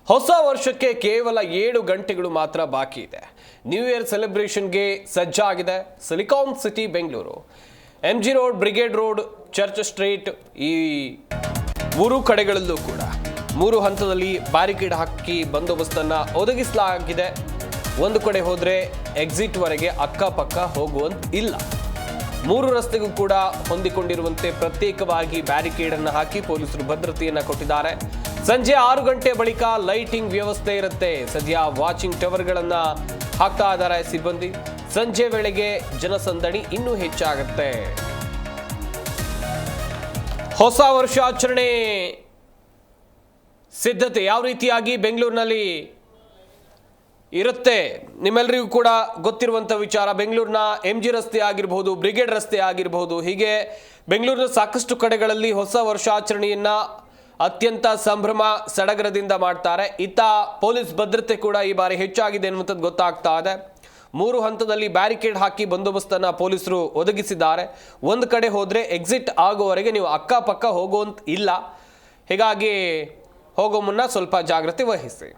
ಹೊಸ ವರ್ಷಕ್ಕೆ ಕೇವಲ 7 ಗಂಟೆಗಳು ಮಾತ್ರ ಬಾಕಿ ಇದೆ. ನ್ಯೂ ಇಯರ್ ಸೆಲೆಬ್ರೇಷನ್ಗೆ ಸಜ್ಜಾಗಿದೆ silicon city Bengaluru. MG road, brigade road, church street ಈ ಮೂರು ಕಡೆಗಳಲ್ಲೂ ಕೂಡ 3 ಹಂತದಲ್ಲಿ ಬ್ಯಾರಿಕೇಡ್ ಹಾಕಿ ಬಂದೋಬಸ್ತನ್ನು ಒದಗಿಸಲಾಗಿದೆ. ಒಂದು ಕಡೆ ಹೋದರೆ ಎಕ್ಸಿಟ್ ವರೆಗೆ ಅಕ್ಕಪಕ್ಕ ಹೋಗುವಂತ ಇಲ್ಲ. 3 ರಸ್ತೆಗೂ ಕೂಡ ಹೊಂದಿಕೊಂಡಿರುವಂತೆ ಪ್ರತ್ಯೇಕವಾಗಿ ಬ್ಯಾರಿಕೇಡ್ ಅನ್ನು ಹಾಕಿ ಪೊಲೀಸರು ಭದ್ರತೆಯನ್ನು ಕೊಟ್ಟಿದ್ದಾರೆ. ಸಂಜೆ 6 ಗಂಟೆ ಬಳಿಕ ಲೈಟಿಂಗ್ ವ್ಯವಸ್ಥೆ ಇರುತ್ತೆ. ಸದ್ಯ ವಾಚಿಂಗ್ ಟವರ್ಗಳನ್ನ ಹಾಕ್ತಾ ಇದ್ದಾರೆ ಸಿಬ್ಬಂದಿ. ಸಂಜೆ ವೇಳೆಗೆ ಜನಸಂದಣಿ ಇನ್ನೂ ಹೆಚ್ಚಾಗುತ್ತೆ. ಹೊಸ ವರ್ಷಾಚರಣೆ ಸಿದ್ಧತೆ ಯಾವ ರೀತಿಯಾಗಿ ಬೆಂಗಳೂರಿನಲ್ಲಿ ಇರುತ್ತೆ ನಿಮ್ಮೆಲ್ಲರಿಗೂ ಕೂಡ ಗೊತ್ತಿರುವಂಥ ವಿಚಾರ. ಬೆಂಗಳೂರಿನ MG ರಸ್ತೆ ಆಗಿರಬಹುದು, ಬ್ರಿಗೇಡ್ ರಸ್ತೆ ಆಗಿರಬಹುದು, ಹೀಗೆ ಬೆಂಗಳೂರಿನ ಸಾಕಷ್ಟು ಕಡೆಗಳಲ್ಲಿ ಹೊಸ ವರ್ಷಾಚರಣೆಯನ್ನ ಅತ್ಯಂತ ಸಂಭ್ರಮ ಸಡಗರದಿಂದ ಮಾಡ್ತಾರೆ. ಇತ್ತ ಪೊಲೀಸ್ ಭದ್ರತೆ ಕೂಡ ಈ ಬಾರಿ ಹೆಚ್ಚಾಗಿದೆ ಎನ್ನುವಂಥದ್ದು ಗೊತ್ತಾಗ್ತಾ ಇದೆ. 3 ಹಂತದಲ್ಲಿ ಬ್ಯಾರಿಕೇಡ್ ಹಾಕಿ ಬಂದೋಬಸ್ತನ್ನು ಪೊಲೀಸರು ಒದಗಿಸಿದ್ದಾರೆ. ಒಂದು ಕಡೆ ಹೋದರೆ ಎಕ್ಸಿಟ್ ಆಗುವವರೆಗೆ ನೀವು ಅಕ್ಕಪಕ್ಕ ಹೋಗುವಂತ ಇಲ್ಲ. ಹೀಗಾಗಿ ಹೋಗೋ ಮುನ್ನ ಸ್ವಲ್ಪ ಜಾಗ್ರತೆ ವಹಿಸಿ.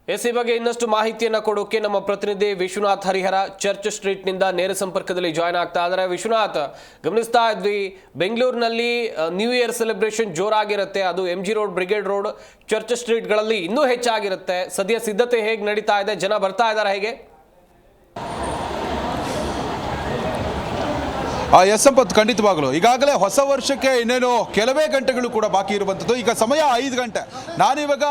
ಈ ಬಗ್ಗೆ ಇನ್ನಷ್ಟು ಮಾಹಿತಿಯನ್ನು ಕೊಡೋಕೆ ನಮ್ಮ ಪ್ರತಿನಿಧಿ ವಿಶ್ವನಾಥ್ ಹರಿಹರ ಚರ್ಚ್ ಸ್ಟ್ರೀಟ್ನಿಂದ ನೇರ ಸಂಪರ್ಕದಲ್ಲಿ ಜಾಯ್ನ್ ಆಗ್ತಾ ಇದ್ದಾರೆ. ವಿಶ್ವನಾಥ್, ಗಮನಿಸ್ತಾ ಇದ್ವಿ ಬೆಂಗಳೂರಿನಲ್ಲಿ ನ್ಯೂ ಇಯರ್ ಸೆಲೆಬ್ರೇಷನ್ ಜೋರಾಗಿರುತ್ತೆ. ಅದು MG road, brigade road, church ಸ್ಟ್ರೀಟ್ಗಳಲ್ಲಿ ಇನ್ನೂ ಹೆಚ್ಚಾಗಿರುತ್ತೆ. ಸದ್ಯ ಸಿದ್ಧತೆ ಹೇಗೆ ನಡೀತಾ ಇದೆ? ಜನ ಬರ್ತಾ ಇದ್ದಾರೆ ಹೇಗೆ? ಎಸ್ ಸಂಪತ್, ಖಂಡಿತವಾಗಲು ಈಗಾಗಲೇ ಹೊಸ ವರ್ಷಕ್ಕೆ ಇನ್ನೇನು ಕೆಲವೇ ಗಂಟೆಗಳು ಕೂಡ ಬಾಕಿ ಇರುವಂಥದ್ದು. ಈಗ ಸಮಯ 5 ಗಂಟೆ. ನಾನಿವಾಗ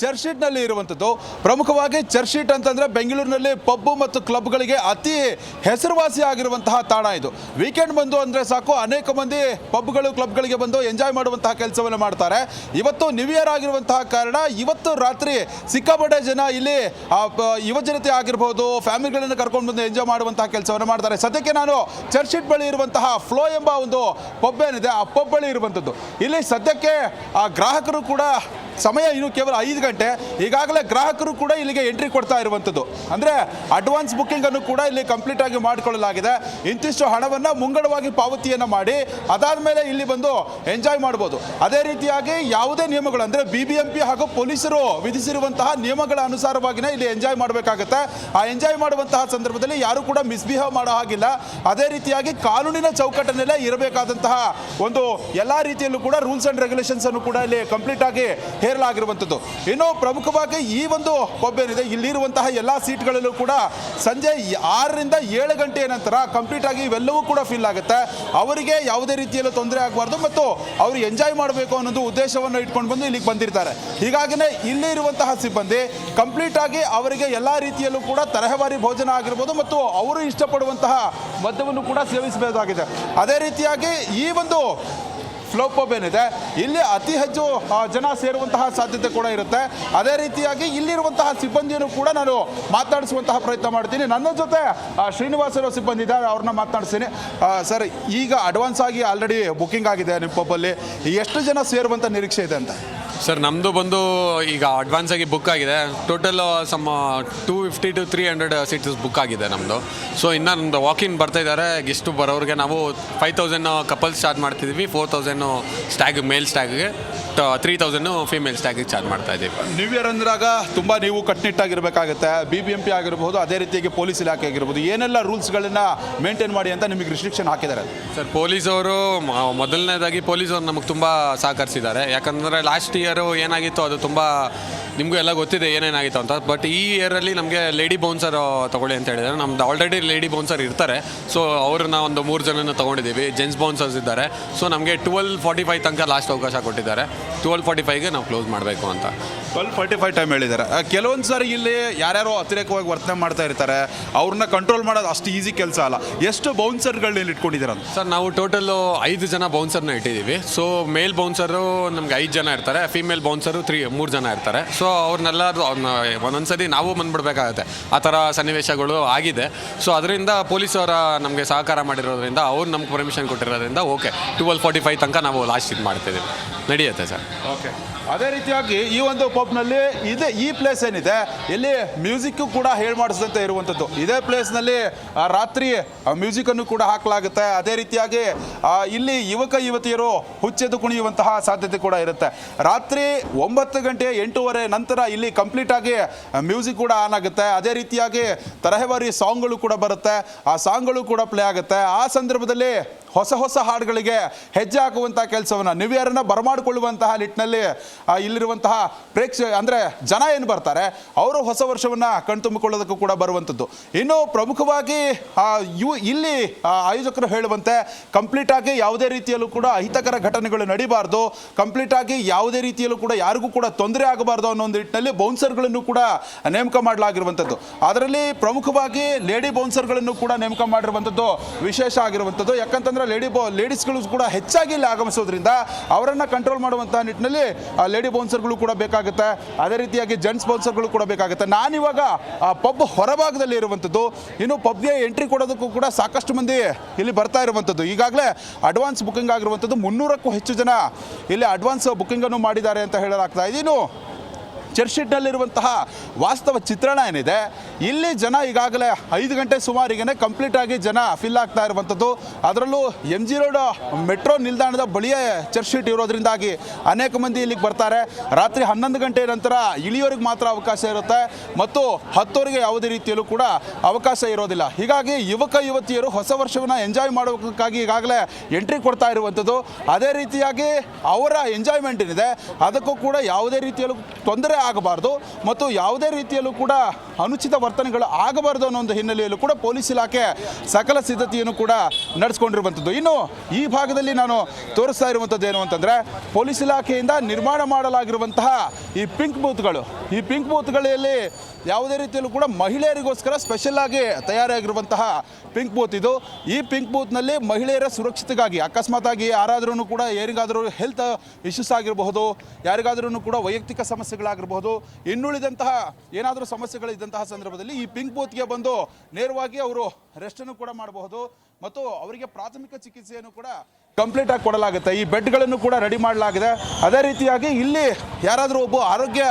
ಚರ್ಚ್ ಸ್ಟ್ರೀಟ್ನಲ್ಲಿ ಇರುವಂಥದ್ದು. ಪ್ರಮುಖವಾಗಿ ಚರ್ಚ್ ಸ್ಟ್ರೀಟ್ ಅಂತಂದರೆ ಬೆಂಗಳೂರಿನಲ್ಲಿ ಪಬ್ಬು ಮತ್ತು ಕ್ಲಬ್ಗಳಿಗೆ ಅತಿ ಹೆಸರುವಾಸಿ ಆಗಿರುವಂತಹ ತಾಣ ಇದು. ವೀಕೆಂಡ್ ಬಂದು ಅಂದರೆ ಸಾಕು, ಅನೇಕ ಮಂದಿ ಪಬ್ಗಳು, ಕ್ಲಬ್ಗಳಿಗೆ ಬಂದು ಎಂಜಾಯ್ ಮಾಡುವಂತಹ ಕೆಲಸವನ್ನು ಮಾಡ್ತಾರೆ. ಇವತ್ತು ನ್ಯೂ ಇಯರ್ ಆಗಿರುವಂತಹ ಕಾರಣ ಇವತ್ತು ರಾತ್ರಿ ಸಿಕ್ಕಾಪಟ್ಟೆ ಜನ ಇಲ್ಲಿ ಯುವ ಜನತೆ ಆಗಿರ್ಬೋದು, ಫ್ಯಾಮಿಲಿಗಳನ್ನು ಕರ್ಕೊಂಡು ಬಂದು ಎಂಜಾಯ್ ಮಾಡುವಂತಹ ಕೆಲಸವನ್ನು ಮಾಡ್ತಾರೆ. ಸದ್ಯಕ್ಕೆ ನಾನು ಚರ್ಚ್ ಸ್ಟ್ರೀಟ್ ಬಳಿ ಇರುವಂತಹ ಫ್ಲೋ ಎಂಬ ಒಂದು ಪಬ್ ಏನಿದೆ, ಆ ಪಬ್ ಬಳಿ ಇರುವಂಥದ್ದು. ಇಲ್ಲಿ ಸದ್ಯಕ್ಕೆ ಆ ಗ್ರಾಹಕರು ಕೂಡ ಸಮಯ ಇನ್ನು ಕೇವಲ 5 ಗಂಟೆ. ಈಗಾಗಲೇ ಗ್ರಾಹಕರು ಕೂಡ ಇಲ್ಲಿಗೆ ಎಂಟ್ರಿ ಕೊಡ್ತಾ ಇರುವಂಥದ್ದು. ಅಂದರೆ ಅಡ್ವಾನ್ಸ್ ಬುಕ್ಕಿಂಗನ್ನು ಕೂಡ ಇಲ್ಲಿ ಕಂಪ್ಲೀಟ್ ಆಗಿ ಮಾಡಿಕೊಳ್ಳಲಾಗಿದೆ. ಇಂತಿಷ್ಟು ಹಣವನ್ನು ಮುಂಗಡವಾಗಿ ಪಾವತಿಯನ್ನು ಮಾಡಿ ಅದಾದ ಮೇಲೆ ಇಲ್ಲಿ ಬಂದು ಎಂಜಾಯ್ ಮಾಡ್ಬೋದು. ಅದೇ ರೀತಿಯಾಗಿ ಯಾವುದೇ ನಿಯಮಗಳು ಅಂದರೆ BBMP ಹಾಗೂ ಪೊಲೀಸರು ವಿಧಿಸಿರುವಂತಹ ನಿಯಮಗಳ ಅನುಸಾರವಾಗಿಯೇ ಇಲ್ಲಿ ಎಂಜಾಯ್ ಮಾಡಬೇಕಾಗುತ್ತೆ. ಆ ಎಂಜಾಯ್ ಮಾಡುವಂತಹ ಸಂದರ್ಭದಲ್ಲಿ ಯಾರು ಕೂಡ ಮಿಸ್ಬಿಹೇವ್ ಮಾಡೋ ಹಾಗಿಲ್ಲ. ಅದೇ ರೀತಿಯಾಗಿ ಕಾನೂನಿನ ಚೌಕಟ್ಟಿನಲ್ಲೇ ಇರಬೇಕಾದಂತಹ ಒಂದು ಎಲ್ಲ ರೀತಿಯಲ್ಲೂ ಕೂಡ ರೂಲ್ಸ್ ಆ್ಯಂಡ್ ರೆಗ್ಯುಲೇಷನ್ಸ್ ಅನ್ನು ಕೂಡ ಇಲ್ಲಿ ಕಂಪ್ಲೀಟ್ ಆಗಿ ಹೇರಲಾಗಿರುವಂಥದ್ದು. ಇನ್ನು ಪ್ರಮುಖವಾಗಿ ಈ ಒಂದು ಪಬ್ ಏನಿದೆ, ಇಲ್ಲಿರುವಂತಹ ಎಲ್ಲ ಸೀಟ್ಗಳಲ್ಲೂ ಕೂಡ ಸಂಜೆ 6 ರಿಂದ 7 ಗಂಟೆಯ ನಂತರ ಕಂಪ್ಲೀಟ್ ಆಗಿ ಇವೆಲ್ಲವೂ ಕೂಡ ಫಿಲ್ ಆಗುತ್ತೆ. ಅವರಿಗೆ ಯಾವುದೇ ರೀತಿಯಲ್ಲೂ ತೊಂದರೆ ಆಗಬಾರ್ದು ಮತ್ತು ಅವರು ಎಂಜಾಯ್ ಮಾಡಬೇಕು ಅನ್ನೋದು ಉದ್ದೇಶವನ್ನು ಇಟ್ಕೊಂಡು ಬಂದು ಇಲ್ಲಿಗೆ ಬಂದಿರ್ತಾರೆ. ಹೀಗಾಗಿನೇ ಇಲ್ಲಿ ಇರುವಂತಹ ಸಿಬ್ಬಂದಿ ಕಂಪ್ಲೀಟ್ ಆಗಿ ಅವರಿಗೆ ಎಲ್ಲ ರೀತಿಯಲ್ಲೂ ಕೂಡ ತರಹೇವಾರಿ ಭೋಜನ ಆಗಿರ್ಬೋದು ಮತ್ತು ಅವರು ಇಷ್ಟಪಡುವಂತಹ ಮದ್ಯವನ್ನು ಕೂಡ ಸೇವಿಸಬೇಕಾಗಿದೆ. ಅದೇ ರೀತಿಯಾಗಿ ಈ ಒಂದು ಫ್ಲೋ ಪಬ್ ಏನಿದೆ, ಇಲ್ಲಿ ಅತಿ ಹೆಚ್ಚು ಜನ ಸೇರುವಂತಹ ಸಾಧ್ಯತೆ ಕೂಡ ಇರುತ್ತೆ. ಅದೇ ರೀತಿಯಾಗಿ ಇಲ್ಲಿರುವಂತಹ ಸಿಬ್ಬಂದಿಯನ್ನು ಕೂಡ ನಾನು ಮಾತನಾಡಿಸುವಂತಹ ಪ್ರಯತ್ನ ಮಾಡ್ತೀನಿ. ನನ್ನ ಜೊತೆ ಶ್ರೀನಿವಾಸರು ಸಿಬ್ಬಂದಿ ಇದ್ದಾರೆ, ಅವ್ರನ್ನ ಮಾತನಾಡಿಸ್ತೀನಿ. ಸರ್, ಈಗ ಅಡ್ವಾನ್ಸ್ ಆಗಿ ಆಲ್ರೆಡಿ ಬುಕ್ಕಿಂಗ್ ಆಗಿದೆ ನಿಮ್ಮ ಪಬ್ಬಲ್ಲಿ, ಎಷ್ಟು ಜನ ಸೇರುವಂಥ ನಿರೀಕ್ಷೆ ಇದೆ ಅಂತ? ಸರ್, ನಮ್ಮದು ಬಂದು ಈಗ ಅಡ್ವಾನ್ಸ್ ಆಗಿ ಬುಕ್ ಆಗಿದೆ. Total some 250 to 300 seats book ಆಗಿದೆ ನಮ್ಮದು. ಸೊ ಇನ್ನು ನಮ್ಮದು ವಾಕಿನ್ ಬರ್ತಾ ಇದ್ದಾರೆ. ಗೆಸ್ಟು ಬರೋರಿಗೆ ನಾವು 5000 ಕಪಲ್ಸ್ ಚಾರ್ಜ್ ಮಾಡ್ತಿದ್ದೀವಿ, 4000 ಸ್ಟ್ಯಾಗ್ ಮೇಲ್ ಸ್ಟ್ಯಾಗ್ಗೆ, 3000 ಫೀಮೇಲ್ ಸ್ಟ್ಯಾಗಿಗೆ ಚಾರ್ಜ್ ಮಾಡ್ತಾ ಇದ್ದೀವಿ. ನ್ಯೂ ಇಯರ್ ಅಂದಾಗ ತುಂಬ ನೀವು ಕಟ್ಟುನಿಟ್ಟಾಗಿರಬೇಕಾಗುತ್ತೆ. BBMP ಆಗಿರ್ಬೋದು, ಅದೇ ರೀತಿಯಾಗಿ ಪೊಲೀಸ್ ಇಲಾಖೆ ಆಗಿರ್ಬೋದು, ಏನೆಲ್ಲ ರೂಲ್ಸ್ಗಳನ್ನು ಮೇಂಟೈನ್ ಮಾಡಿ ಅಂತ ನಿಮಗೆ ರಿಸ್ಟ್ರಿಕ್ಷನ್ ಹಾಕಿದ್ದಾರೆ? ಸರ್, ಪೊಲೀಸವರು ಮೊದಲನೇದಾಗಿ ಪೊಲೀಸವರು ನಮಗೆ ತುಂಬ ಸಹಕರಿಸಿದ್ದಾರೆ. ಯಾಕಂದರೆ ಲಾಸ್ಟ್ ಇಯರು ಏನಾಗಿತ್ತು ಅದು ತುಂಬ ನಿಮಗೂ ಎಲ್ಲ ಗೊತ್ತಿದೆ ಏನೇನಾಗಿತ್ತು ಅಂತ. ಬಟ್ ಈ ಇಯರಲ್ಲಿ ನಮಗೆ ಲೇಡಿ ಬೌನ್ಸರ್ ತೊಗೊಳ್ಳಿ ಅಂತ ಹೇಳಿದ್ದಾರೆ. ನಮ್ದು ಆಲ್ರೆಡಿ ಲೇಡಿ ಬೌನ್ಸರ್ ಇರ್ತಾರೆ. ಸೊ ಅವ್ರನ್ನ ಒಂದು 3 ಜನನ ತೊಗೊಂಡಿದ್ದೀವಿ. ಜೆಂಟ್ಸ್ ಬೌನ್ಸರ್ಸ್ ಇದ್ದಾರೆ. ಸೊ ನಮಗೆ 12:45 ತನಕ ಲಾಸ್ಟ್ ಅವಕಾಶ ಕೊಟ್ಟಿದ್ದಾರೆ. 12:45ಗೆ ನಾವು ಕ್ಲೋಸ್ ಮಾಡಬೇಕು ಅಂತ 12:45 ಟೈಮ್ ಹೇಳಿದ್ದಾರೆ. ಕೆಲವೊಂದು ಸಾರಿ ಇಲ್ಲಿ ಯಾರ್ಯಾರೋ ಅತಿರೇಕವಾಗಿ ವರ್ತನೆ ಮಾಡ್ತಾ ಇರ್ತಾರೆ, ಅವ್ರನ್ನ ಕಂಟ್ರೋಲ್ ಮಾಡೋದು ಅಷ್ಟು ಈಸಿ ಕೆಲಸ ಅಲ್ಲ. ಎಷ್ಟು ಬೌನ್ಸರ್ಗಳನ್ನ ಇಟ್ಕೊಂಡಿದ್ದೀರ ಅಂತ? ಸರ್, ನಾವು ಟೋಟಲು 5 ಜನ ಬೌನ್ಸರ್ನ ಇಟ್ಟಿದ್ದೀವಿ. ಸೊ ಮೇಲ್ ಬೌನ್ಸರು ನಮ್ಗೆ 5 ಜನ ಇರ್ತಾರೆ, ಫೀಮೇಲ್ ಬೌನ್ಸರು 3 ಜನ ಇರ್ತಾರೆ. ಸೊ ಅವ್ರನ್ನೆಲ್ಲ ಒಂದೊಂದ್ಸರಿ ನಾವು ಬಂದ್ಬಿಡ್ಬೇಕಾಗತ್ತೆ. ಆ ಥರ ಸನ್ನಿವೇಶಗಳು ಆಗಿದೆ. ಸೊ ಅದರಿಂದ ಪೊಲೀಸವರ ನಮಗೆ ಸಹಕಾರ ಮಾಡಿರೋದ್ರಿಂದ, ಅವ್ರು ನಮ್ಗೆ ಪರ್ಮಿಷನ್ ಕೊಟ್ಟಿರೋದ್ರಿಂದ ಓಕೆ 12:45 ತನಕ ನಾವು ಲಾಸ್ಟ್ ಇದು ಮಾಡ್ತಿದ್ದೀವಿ. ನಡೆಯುತ್ತೆ ಸರ್. ಓಕೆ. ಅದೇ ರೀತಿಯಾಗಿ ಈ ಒಂದು ಪಬ್ನಲ್ಲಿ ಈ ಪ್ಲೇಸ್ ಏನಿದೆ ಇಲ್ಲಿ ಮ್ಯೂಸಿಕ್ ಕೂಡ ಹೇಳಿ ಮಾಡಿಸಿದಂತೆ ಇರುವಂಥದ್ದು. ಇದೇ ಪ್ಲೇಸ್ನಲ್ಲಿ ರಾತ್ರಿ ಮ್ಯೂಸಿಕನ್ನು ಕೂಡ ಹಾಕಲಾಗುತ್ತೆ. ಅದೇ ರೀತಿಯಾಗಿ ಇಲ್ಲಿ ಯುವಕ ಯುವತಿಯರು ಹುಚ್ಚೆದ್ದು ಕುಣಿಯುವಂತಹ ಸಾಧ್ಯತೆ ಕೂಡ ಇರುತ್ತೆ. ರಾತ್ರಿ 9 ಗಂಟೆ 8:30 ನಂತರ ಇಲ್ಲಿ ಕಂಪ್ಲೀಟ್ ಆಗಿ ಮ್ಯೂಸಿಕ್ ಕೂಡ ಆನ್ ಆಗುತ್ತೆ. ಅದೇ ರೀತಿಯಾಗಿ ತರಹೇವಾರಿ ಸಾಂಗ್ಗಳು ಕೂಡ ಬರುತ್ತೆ. ಆ ಸಾಂಗ್ಗಳು ಕೂಡ ಪ್ಲೇ ಆಗುತ್ತೆ. ಆ ಸಂದರ್ಭದಲ್ಲಿ ಹೊಸ ಹಾಡುಗಳಿಗೆ ಹೆಜ್ಜೆ ಹಾಕುವಂತಹ ಕೆಲಸವನ್ನು ನ್ಯೂ ಇಯರ್ನ ಬರಮಾಡಿಕೊಳ್ಳುವಂತಹ ನಿಟ್ಟಿನಲ್ಲಿ ಇಲ್ಲಿರುವಂತಹ ಅಂದರೆ ಜನ ಏನು ಬರ್ತಾರೆ ಅವರು ಹೊಸ ವರ್ಷವನ್ನು ಕಣ್ತುಂಬಿಕೊಳ್ಳೋದಕ್ಕೂ ಕೂಡ ಬರುವಂಥದ್ದು. ಇನ್ನು ಪ್ರಮುಖವಾಗಿ ಇಲ್ಲಿ ಆಯೋಜಕರು ಹೇಳುವಂತೆ ಕಂಪ್ಲೀಟ್ ಆಗಿ ಯಾವುದೇ ರೀತಿಯಲ್ಲೂ ಕೂಡ ಅಹಿತಕರ ಘಟನೆಗಳು ನಡೀಬಾರ್ದು, ಕಂಪ್ಲೀಟ್ ಆಗಿ ಯಾವುದೇ ರೀತಿಯಲ್ಲೂ ಕೂಡ ಯಾರಿಗೂ ಕೂಡ ತೊಂದರೆ ಆಗಬಾರ್ದು ಅನ್ನೋ ಒಂದು ನಿಟ್ಟಿನಲ್ಲಿ ಬೌನ್ಸರ್ಗಳನ್ನು ಕೂಡ ನೇಮಕ ಮಾಡಲಾಗಿರುವಂಥದ್ದು. ಅದರಲ್ಲಿ ಪ್ರಮುಖವಾಗಿ ಲೇಡಿ ಬೌನ್ಸರ್ಗಳನ್ನು ಕೂಡ ನೇಮಕ ಮಾಡಿರುವಂಥದ್ದು ವಿಶೇಷ ಆಗಿರುವಂಥದ್ದು. ಯಾಕಂತಂದ್ರೆ ಲೇಡೀಸ್ಗಳು ಕೂಡ ಹೆಚ್ಚಾಗಿ ಇಲ್ಲಿ ಆಗಮಿಸೋದ್ರಿಂದ ಅವರನ್ನು ಕಂಟ್ರೋಲ್ ಮಾಡುವಂಥ ನಿಟ್ಟಿನಲ್ಲಿ ಲೇಡಿ ಬೌನ್ಸರ್ಗಳು ಕೂಡ ಬೇಕಾಗುತ್ತೆ. ಅದೇ ರೀತಿಯಾಗಿ ಜೆಂಟ್ಸ್ ಬೌನ್ಸರ್ಗಳು ಕೂಡ ಬೇಕಾಗುತ್ತೆ. ನಾನಿವಾಗ ಪಬ್ ಹೊರಭಾಗದಲ್ಲಿ ಇರುವಂಥದ್ದು. ಇನ್ನು ಪಬ್ಗೆ ಎಂಟ್ರಿ ಕೊಡೋದಕ್ಕೂ ಕೂಡ ಸಾಕಷ್ಟು ಮಂದಿ ಇಲ್ಲಿ ಬರ್ತಾ ಇರುವಂಥದ್ದು. ಈಗಾಗಲೇ ಅಡ್ವಾನ್ಸ್ ಬುಕಿಂಗ್ ಆಗಿರುವಂಥದ್ದು 300ಕ್ಕೂ ಹೆಚ್ಚು ಜನ ಇಲ್ಲಿ ಅಡ್ವಾನ್ಸ್ ಬುಕಿಂಗನ್ನು ಮಾಡಿದ್ದಾರೆ ಅಂತ ಹೇಳಲಾಗ್ತಾ ಇದೆ. ಇನ್ನು ಚರ್ಚ್ಶೀಟ್ನಲ್ಲಿರುವಂತಹ ವಾಸ್ತವ ಚಿತ್ರಣ ಏನಿದೆ, ಇಲ್ಲಿ ಜನ ಈಗಾಗಲೇ 5 ಗಂಟೆ ಸುಮಾರಿಗೇ ಕಂಪ್ಲೀಟ್ ಆಗಿ ಜನ ಫಿಲ್ ಆಗ್ತಾ ಇರುವಂಥದ್ದು. ಅದರಲ್ಲೂ MG ರೋಡ್ ಮೆಟ್ರೋ ನಿಲ್ದಾಣದ ಬಳಿಯೇ ಚರ್ಚ್ಶೀಟ್ ಇರೋದ್ರಿಂದಾಗಿ ಅನೇಕ ಮಂದಿ ಇಲ್ಲಿಗೆ ಬರ್ತಾರೆ. ರಾತ್ರಿ 11 ಗಂಟೆ ನಂತರ ಇಳಿಯೋರಿಗೆ ಮಾತ್ರ ಅವಕಾಶ ಇರುತ್ತೆ ಮತ್ತು 10ವರೆಗೆ ಯಾವುದೇ ರೀತಿಯಲ್ಲೂ ಕೂಡ ಅವಕಾಶ ಇರೋದಿಲ್ಲ. ಹೀಗಾಗಿ ಯುವಕ ಯುವತಿಯರು ಹೊಸ ವರ್ಷವನ್ನು ಎಂಜಾಯ್ ಮಾಡೋಕ್ಕಾಗಿ ಈಗಾಗಲೇ ಎಂಟ್ರಿ ಕೊಡ್ತಾ ಇರುವಂಥದ್ದು. ಅದೇ ರೀತಿಯಾಗಿ ಅವರ ಎಂಜಾಯ್ಮೆಂಟ್ ಏನಿದೆ ಅದಕ್ಕೂ ಕೂಡ ಯಾವುದೇ ರೀತಿಯಲ್ಲೂ ತೊಂದರೆ ಆಗಬಾರ್ದು ಮತ್ತು ಯಾವುದೇ ರೀತಿಯಲ್ಲೂ ಕೂಡ ಅನುಚಿತ ವರ್ತನೆಗಳು ಆಗಬಾರ್ದು ಅನ್ನೋ ಒಂದು ಹಿನ್ನೆಲೆಯಲ್ಲೂ ಕೂಡ ಪೊಲೀಸ್ ಇಲಾಖೆ ಸಕಲ ಸಿದ್ಧತೆಯನ್ನು ಕೂಡ ನಡೆಸ್ಕೊಂಡಿರುವಂಥದ್ದು. ಇನ್ನು ಈ ಭಾಗದಲ್ಲಿ ನಾನು ತೋರಿಸ್ತಾ ಇರುವಂಥದ್ದು ಏನು ಅಂತಂದರೆ, ಪೊಲೀಸ್ ಇಲಾಖೆಯಿಂದ ನಿರ್ಮಾಣ ಮಾಡಲಾಗಿರುವಂತಹ ಈ ಪಿಂಕ್ ಬೂತ್ಗಳಲ್ಲಿ ಯಾವುದೇ ರೀತಿಯಲ್ಲೂ ಕೂಡ ಮಹಿಳೆಯರಿಗೋಸ್ಕರ ಸ್ಪೆಷಲ್ ಆಗಿ ತಯಾರಾಗಿರುವಂತಹ ಪಿಂಕ್ ಬೂತ್ ಇದು. ಈ ಪಿಂಕ್ ಬೂತ್ನಲ್ಲಿ ಮಹಿಳೆಯರ ಸುರಕ್ಷತೆಗಾಗಿ ಅಕಸ್ಮಾತ್ ಆಗಿ ಯಾರಾದ್ರೂ ಕೂಡ ಯಾರಿಗಾದರೂ ಹೆಲ್ತ್ ಇಶ್ಯೂಸ್ ಆಗಿರಬಹುದು, ಯಾರಿಗಾದ್ರೂ ಕೂಡ ವೈಯಕ್ತಿಕ ಸಮಸ್ಯೆಗಳಾಗಿರಬಹುದು, ಇನ್ನುಳಿದಂತಹ ಏನಾದರೂ ಸಮಸ್ಯೆಗಳಿದ್ದಂತಹ ಸಂದರ್ಭದಲ್ಲಿ ಈ ಪಿಂಕ್ ಬೂತ್ಗೆ ಬಂದು ನೇರವಾಗಿ ಅವರು ರೆಸ್ಟನ್ನು ಕೂಡ ಮಾಡಬಹುದು ಮತ್ತು ಅವರಿಗೆ ಪ್ರಾಥಮಿಕ ಚಿಕಿತ್ಸೆಯನ್ನು ಕೂಡ ಕಂಪ್ಲೀಟ್ ಆಗಿ ಕೊಡಲಾಗುತ್ತೆ. ಈ ಬೆಡ್ಗಳನ್ನು ಕೂಡ ರೆಡಿ ಮಾಡಲಾಗಿದೆ. ಅದೇ ರೀತಿಯಾಗಿ ಇಲ್ಲಿ ಯಾರಾದರೂ ಒಬ್ಬ ಆರೋಗ್ಯ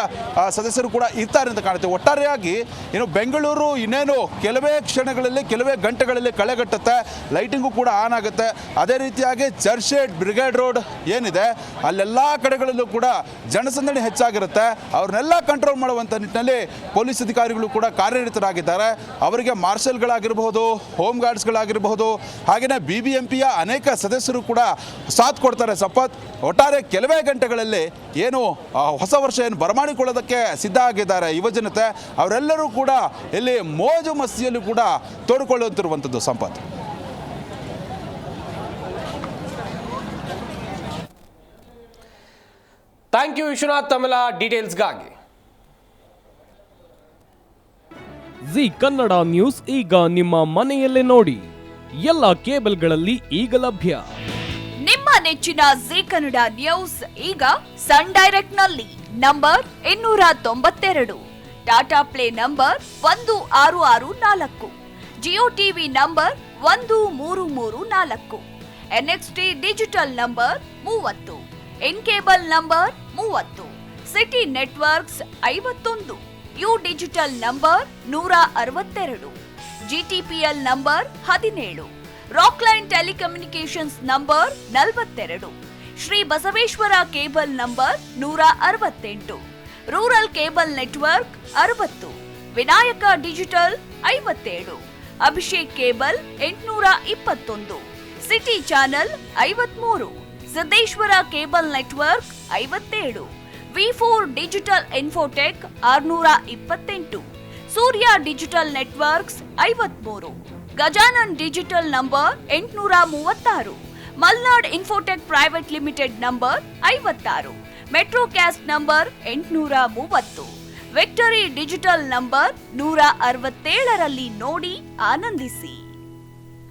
ಸದಸ್ಯರು ಕೂಡ ಇರ್ತಾರೆ ಅಂತ ಕಾಣುತ್ತೆ. ಒಟ್ಟಾರೆಯಾಗಿ ಇನ್ನು ಬೆಂಗಳೂರು ಇನ್ನೇನು ಕೆಲವೇ ಕ್ಷಣಗಳಲ್ಲಿ ಕೆಲವೇ ಗಂಟೆಗಳಲ್ಲಿ ಕಳೆಗಟ್ಟುತ್ತೆ. ಲೈಟಿಂಗು ಕೂಡ ಆನ್ ಆಗುತ್ತೆ. ಅದೇ ರೀತಿಯಾಗಿ ಚರ್ಚ್ಶೀಟ್ ಬ್ರಿಗೇಡ್ ರೋಡ್ ಏನಿದೆ ಅಲ್ಲೆಲ್ಲ ಕಡೆಗಳಲ್ಲೂ ಕೂಡ ಜನಸಂದಣಿ ಹೆಚ್ಚಾಗಿರುತ್ತೆ. ಅವ್ರನ್ನೆಲ್ಲ ಕಂಟ್ರೋಲ್ ಮಾಡುವಂಥ ನಿಟ್ಟಿನಲ್ಲಿ ಪೊಲೀಸ್ ಅಧಿಕಾರಿಗಳು ಕೂಡ ಕಾರ್ಯನಿರತರಾಗಿದ್ದಾರೆ. ಅವರಿಗೆ ಮಾರ್ಷಲ್ಗಳಾಗಿರಬಹುದು, ಹೋಮ್ ಗಾರ್ಡ್ಸ್ಗಳಾಗಿರಬಹುದು, ಹಾಗೆಯೇ BBMPಯ ಅನೇಕ ಸದಸ್ಯರು ಕೂಡ ಸಾಥ್ ಕೊಡ್ತಾರೆ. ಒಟ್ಟಾರೆ ಕೆಲವೇ ಗಂಟೆಗಳಲ್ಲಿ ಏನು ಹೊಸ ವರ್ಷ ಏನು ಬರಮಾಡಿಕೊಳ್ಳೋದಕ್ಕೆ ಸಿದ್ಧ ಆಗಿದ್ದಾರೆ ಯುವಜನತೆ. ಅವರೆಲ್ಲರೂ ಕೂಡ ಇಲ್ಲಿ ಮೋಜು ಮಸ್ತಿಯಲ್ಲೂ ಕೂಡ ತೋಡಿಕೊಳ್ಳುತ್ತಿರುವಂಥದ್ದು. ಸಂಪತ್. ಥ್ಯಾಂಕ್ ಯು ವಿಶ್ವನಾಥ್ ತಮ್ಮೆಲ್ಲ ಡೀಟೇಲ್ಸ್ಗಾಗಿ. ಜಿ ಕನ್ನಡ ನ್ಯೂಸ್ ಈಗ ನಿಮ್ಮ ಮನೆಯಲ್ಲೇ ನೋಡಿ. ಎಲ್ಲ ಕೇಬಲ್ಗಳಲ್ಲಿ ಈಗ ಲಭ್ಯ. ನಿಮ್ಮ ನೆಚ್ಚಿನ ಜಿ ಕನ್ನಡ ನ್ಯೂಸ್ ಈಗ ಸನ್ ಡೈರೆಕ್ಟ್ ನಲ್ಲಿ number 292, Tata play number 1664, Jio TV number 1334, NXT digital number 30, in cable number 30, city networks 51, U digital number 162, GTPL number 17, Rockline telecommunications number 42, Shri Basaveshwara cable number 168, rural cable network 60, Vinayaka digital 57, Abhishek cable 821, city channel 53, Siddeshwara cable network 57, V4 digital Infotech 628, Surya digital networks 53, Gajanan digital number 836, Malnad Infotech private limited number 56, Metrocast number 830, Victory digital number 167ರಲ್ಲಿ ನೋಡಿ ಆನಂದಿಸಿ.